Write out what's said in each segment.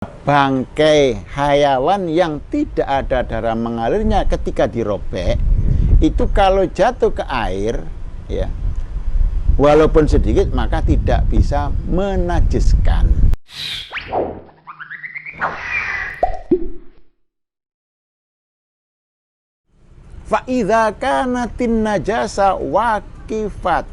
bangkai hayawan yang tidak ada darah mengalirnya ketika dirobek itu kalau jatuh ke air, ya, walaupun sedikit maka tidak bisa menajiskan. Fa idza kanatin najasa wakifatan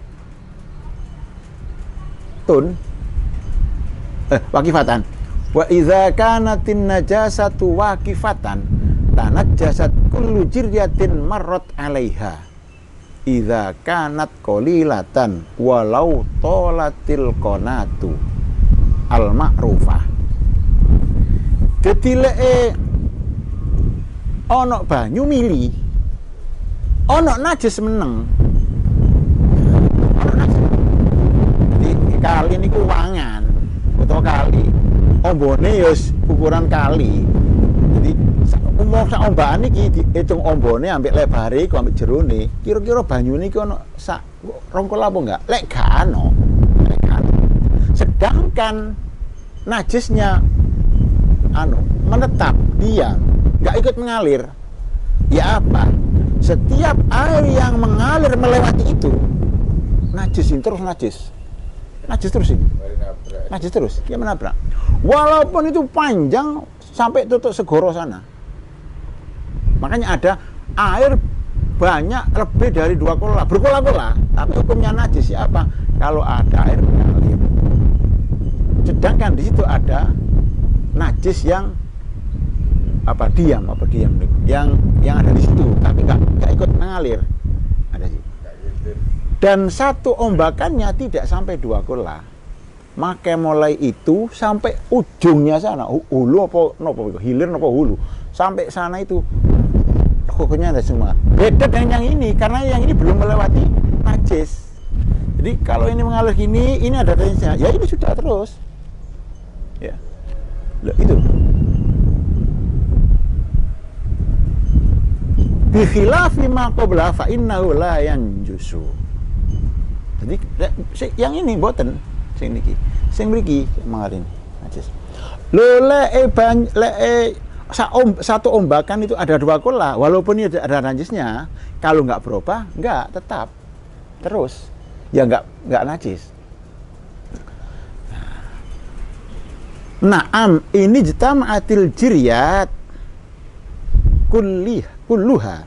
wa idza kanatin najasatu waqifatan tanajjasat kullu jiryatin marrat 'alaiha idza kanat qalilatan walau tolatil qanatu al ma'rufah. Dadi leke ana banyu mili, ana najis meneng. Jadi kali niku wangan utawa kali ombone ya ukuran kali. Jadi umum sak ombaan iki diitung ombone ambek lebare iku ambek jerone, kira-kira banyune iki ana sak rongkol apa enggak? Lek gak ana. Sedangkan najisnya menetap, diam, enggak ikut mengalir. Ya apa? Setiap air yang mengalir melewati itu najis terus terus ini. Najis terus, dia menabrak. Walaupun itu panjang sampai tutup segoro sana. Makanya ada air banyak lebih dari 2 kola, berkola-kola, tapi hukumnya najis. Ya apa? Kalau ada air mengalir. Sedangkan di situ ada najis yang diam yang ada di situ, tapi nggak ikut mengalir. Ada sih. Dan satu ombakannya tidak sampai 2 kola. Maka mulai itu sampai ujungnya sana, hulu apa nopo, hilir nopo hulu, sampai sana itu pokoknya ada semua. Beda dengan yang ini, karena yang ini belum melewati najis. Jadi kalau ini mengalir gini, ini ada najisnya, ya ini sudah terus. Ya, loh, itu. Bi khilafi ma qabla fa innahu la yanjusu. Jadi yang ini boten sing mriki mangarin najis. Lho satu ombakan itu ada 2 kola, walaupun ini ada najisnya, kalau nggak berubah, nggak tetap terus, ya nggak najis. Naam, ini jitama'atil jiryat kulluha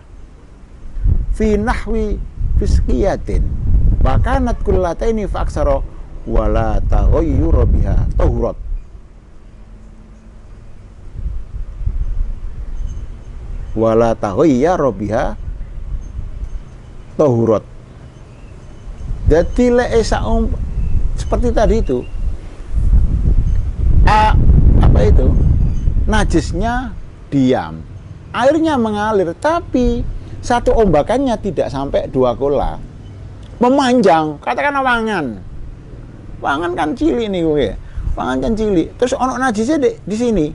fi nahwi fisqiyatin wa kanat kullataini fa aksara wala taghayyura biha tahurat. Wala taghayyara biha tahurat. Jadi seperti tadi itu apa itu? Najisnya diam, airnya mengalir, tapi satu ombakannya tidak sampai 2 kola. Memanjang, katakanlah wangan kan cilik nih gue. Wangan kan cilik. Terus ono najisnya di sini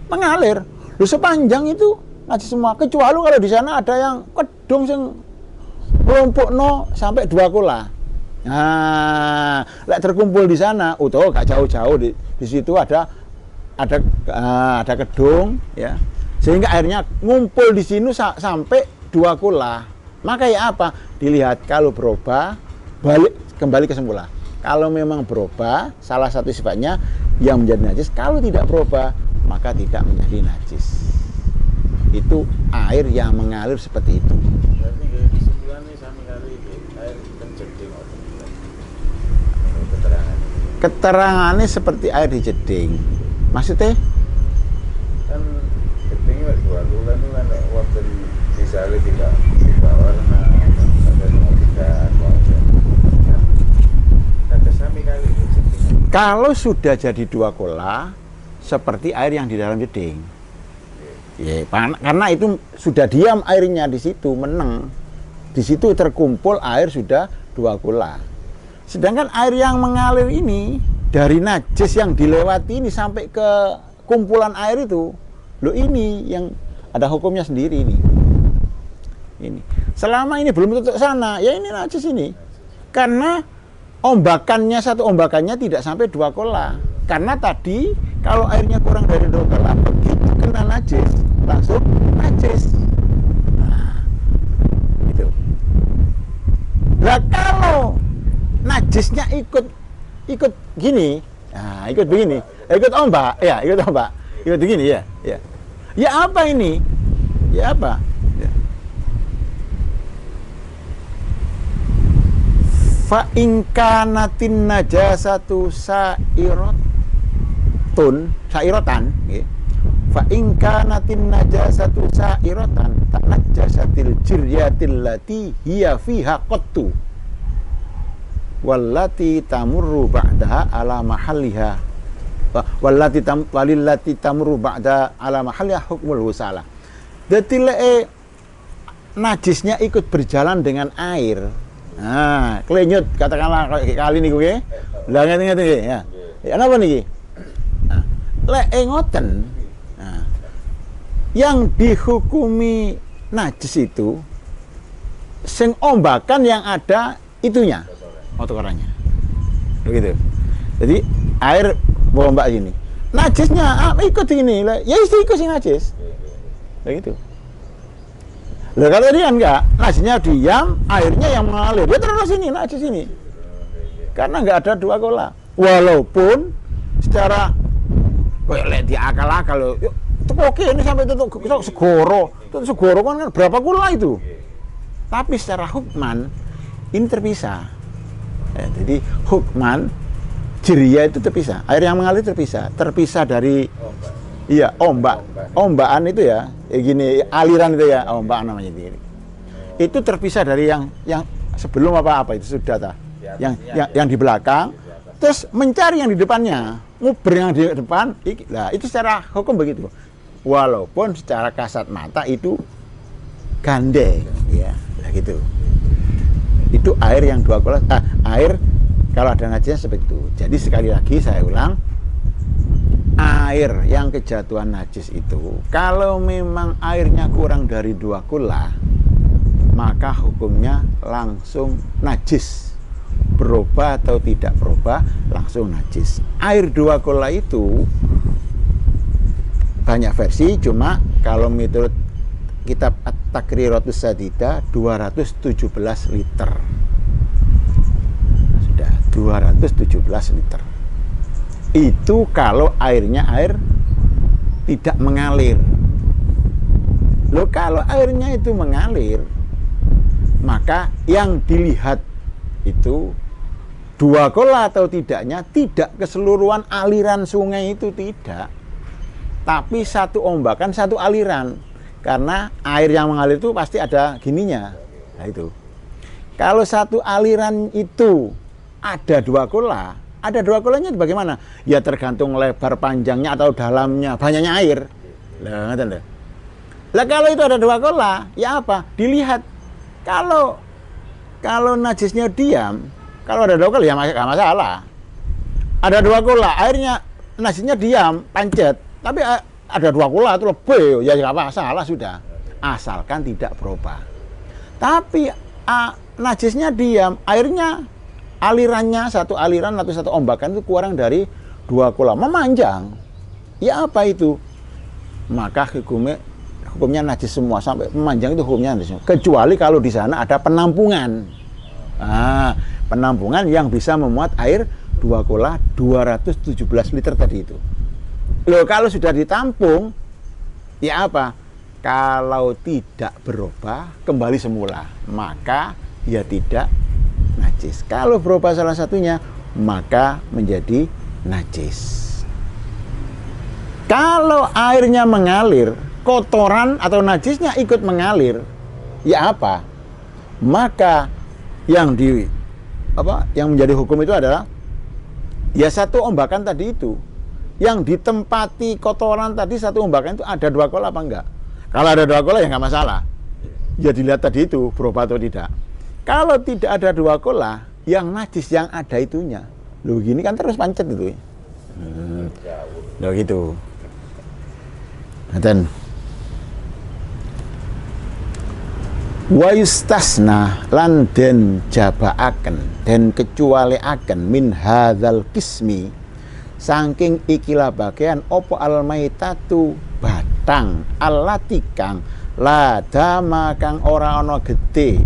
mengalir. Lu sepanjang itu najis semua, kecuali kalau di sana ada yang kedung sing melompokno sampai 2 kola. Nah, lek terkumpul di sana, gak jauh-jauh di situ ada kedung, ya. Sehingga airnya ngumpul di sini sampai 2 kola. Maka ya apa? Dilihat kalau berubah, kembali ke semula. Kalau memang berubah, salah satu sifatnya yang menjadi najis. Kalau tidak berubah, maka tidak menjadi najis. Itu air yang mengalir seperti itu. Berarti kesimpulannya sami kali air kejeding. Keterangannya seperti air di jeding. Maksudnya? Kan jedingnya 2 bulan itu kan waktu misalnya tidak warna kalau sudah jadi 2 kola seperti air yang di dalam jeding. Ya, karena itu sudah diam airnya di situ, meneng. Di situ terkumpul air sudah 2 kola. Sedangkan air yang mengalir ini dari najis yang dilewati ini sampai ke kumpulan air itu, loh ini yang ada hukumnya sendiri ini. Ini. Selama ini belum tutup sana, ya ini najis ini. Karena satu ombakannya tidak sampai 2 kola. Karena tadi kalau airnya kurang dari 2 kola, begitu kena najis langsung najis. Nah, gitu. Nah, kalau najisnya ikut gini, nah, ikut begini, ikut ombak, ya, ikut ombak, ikut begini, ya, ya. Ya apa ini? Ya apa? Ya. Fa in kanatin najasatu sa'irotan, nggih. Fa in kanatin najasatu sa'irotan tanajasatil jiryatil lati hiya fiha qattu wallati tamurru ba'daha ala mahalliha walillati tamurru ba'da ala mahalliha hukmul wusalah. Dadi lek najisnya ikut berjalan dengan air. Nah, klenyut katakanlah kali niku nggih. Lah ngene nggih ya. Ya napa niki? Nah, lek ngoten. Nah, yang dihukumi najis itu sing ombakan yang ada itunya, kotorannya. Begitu. Jadi air ombak gini. Najisnya ikut ini. Ya ikut sing najis. Begitu. Loh kalau dia enggak, najisnya diam, airnya yang mengalir. Dia terus ini, najis ini. Karena enggak ada 2 kola. Walaupun secara lek diakal-akal yuk oke ini sampai tutup segoro. Tutup segoro kan berapa kola itu? Tapi secara hukman ini terpisah. Ya, jadi hukman Jiria itu terpisah, air yang mengalir terpisah dari iya ombakan itu ya, gini aliran itu ya, ombakan namanya itu. Itu terpisah dari yang sebelum apa itu sudah tah, yang di belakang, terus mencari yang di depannya, nguber yang di depan, lah itu secara hukum begitu. Walaupun secara kasat mata itu gandeng, ya, gitu. Itu air yang 2 kola, air kalau ada najisnya seperti itu. Jadi sekali lagi saya ulang, air yang kejatuhan najis itu kalau memang airnya kurang dari 2 kola, maka hukumnya langsung najis. Berubah atau tidak berubah, langsung najis. Air 2 kola itu banyak versi, cuma kalau menurut kitab At-Takriratus Sadida 217 liter. 217 liter. Itu kalau airnya tidak mengalir. Loh kalau airnya itu mengalir, maka yang dilihat itu 2 kola atau tidaknya, tidak keseluruhan aliran sungai itu tidak. Tapi satu ombakan, satu aliran. Karena air yang mengalir itu pasti ada gininya. Nah itu. Kalau satu aliran itu ada 2 kola, ada 2 kolanya itu bagaimana? Ya tergantung lebar panjangnya atau dalamnya, banyaknya air. Lah ngoten lho. Lah kalau itu ada 2 kola, ya apa? Dilihat. Kalau najisnya diam, kalau ada 2 kola ya enggak masalah. Ada 2 kola, airnya najisnya diam, pancet. Tapi ada 2 kola itu lebih, ya enggak masalah sudah. Asalkan tidak berubah. Tapi najisnya diam, airnya alirannya satu aliran atau satu ombakan itu kurang dari 2 kola, memanjang. Ya apa itu? Maka hukumnya najis semua, sampai memanjang itu hukumnya najis. Kecuali kalau di sana ada penampungan. Penampungan yang bisa memuat air 2 kola 217 liter tadi itu. Loh kalau sudah ditampung, ya apa? Kalau tidak berubah kembali semula, maka ya tidak najis. Kalau berubah salah satunya, maka menjadi najis. Kalau airnya mengalir, kotoran atau najisnya ikut mengalir, ya apa? Maka yang menjadi hukum itu adalah ya satu ombakan tadi itu. Yang ditempati kotoran tadi satu ombakan itu ada 2 kola apa enggak? Kalau ada 2 kola ya enggak masalah. Ya dilihat tadi itu berubah atau tidak. Kalau tidak ada 2 kola, yang najis yang ada itunya. Loh gini kan terus pancet itu. Loh gitu. Dan wa yustasna lan den jabaaken den kecualiaken min hadzal qismi saking ikilah bagian opo al-maitatu batang allati kang la dama kang ora ana gede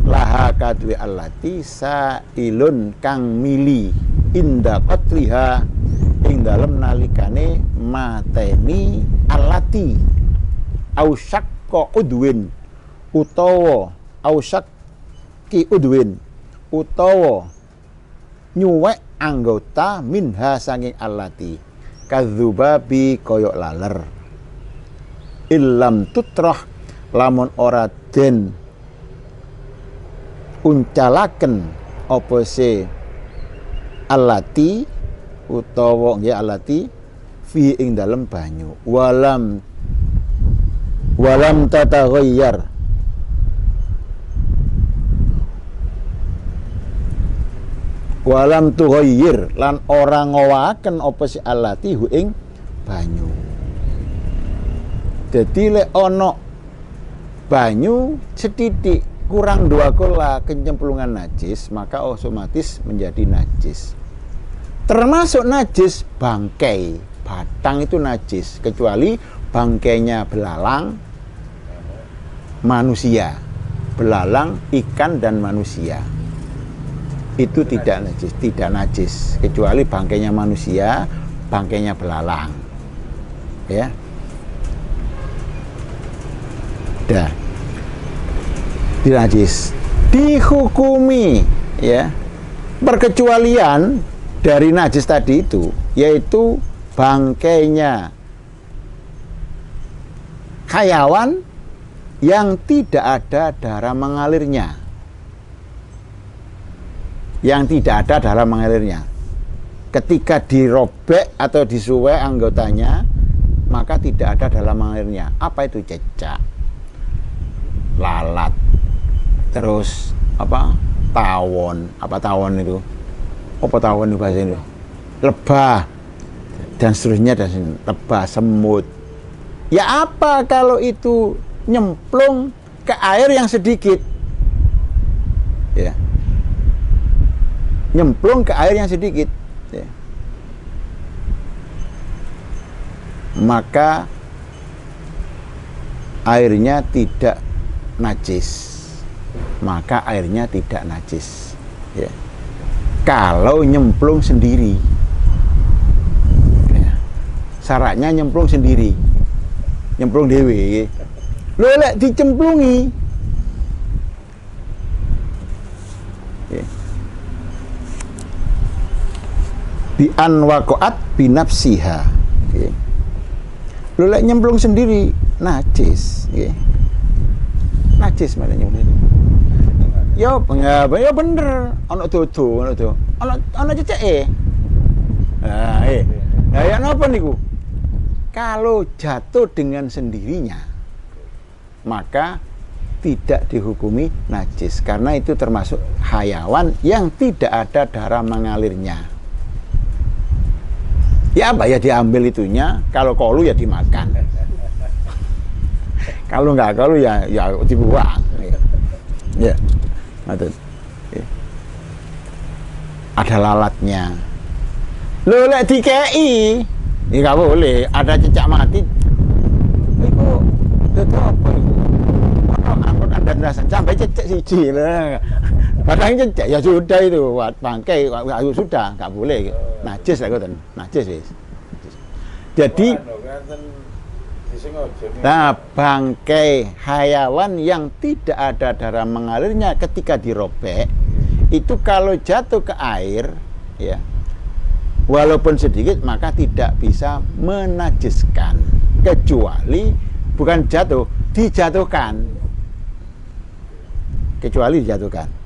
laha kadwe allati sailun kang mili inda qatliha ing dalem nalikane mateni allati ausyaqqa udwin utawa ausyaqi udwin utawa nyuwek anggota minha sanging allati kadzubabi koyok laler illam tutrah lamun ora den uncalaken apa se allati utawa nggih allati fi ing dalem banyu walam tataghayyar walam tughayyir lan ora ngowaken apa si allati hu ing banyu. Dadi lek ana banyu setitik kurang 2 kola kencemplungan najis, maka otomatis menjadi najis. Termasuk najis bangkai, batang itu najis kecuali bangkainya belalang manusia. Belalang, ikan dan manusia. Itu tidak najis kecuali bangkainya manusia, bangkainya belalang, ya. Dah najis dihukumi, ya, perkecualian dari najis tadi itu yaitu bangkainya hayawan yang tidak ada darah mengalirnya. Yang tidak ada darah mengalirnya. Ketika dirobek atau disuwek anggotanya, maka tidak ada darah mengalirnya. Apa itu? Cecak, lalat, terus apa? Tawon. Apa tawon itu? Apa tawon itu bahasa ini? Lebah dan seterusnya, dan lebah, semut. Ya apa kalau itu nyemplung ke air yang sedikit? Ya. Nyemplung ke air yang sedikit, ya, maka airnya tidak najis, ya. Kalau nyemplung sendiri, ya. Syaratnya nyemplung sendiri, nyemplung dewe, lo lek dicemplungi, ya. Bi an waqa'at binafsiha, okay. Lu lek nyemplung sendiri najis, okay. Najis malah nyemplung. Ya bener, ana dodo, ana ceceke. Nah, ya napa niku? Kalau jatuh dengan sendirinya, maka tidak dihukumi najis karena itu termasuk hayawan yang tidak ada darah mengalirnya. Ya apa ya diambil itunya, kalau kolu ya dimakan. Kalau enggak kolu ya dibuang. Ya. Ngoten. Ada lalatnya. Lho lek dikei, ya enggak boleh, ada cecak mati. Iku itu apa iku? Angkut andan-andan sampai cecak siji lho. Padahal cecak ya sudah itu, bangkai sudah, enggak boleh. Najis lah ngoten, najis wis. Jadi nah, bangkai hayawan yang tidak ada darah mengalirnya ketika dirobek itu kalau jatuh ke air, ya, walaupun sedikit maka tidak bisa menajiskan kecuali bukan jatuh, dijatuhkan. Kecuali dijatuhkan.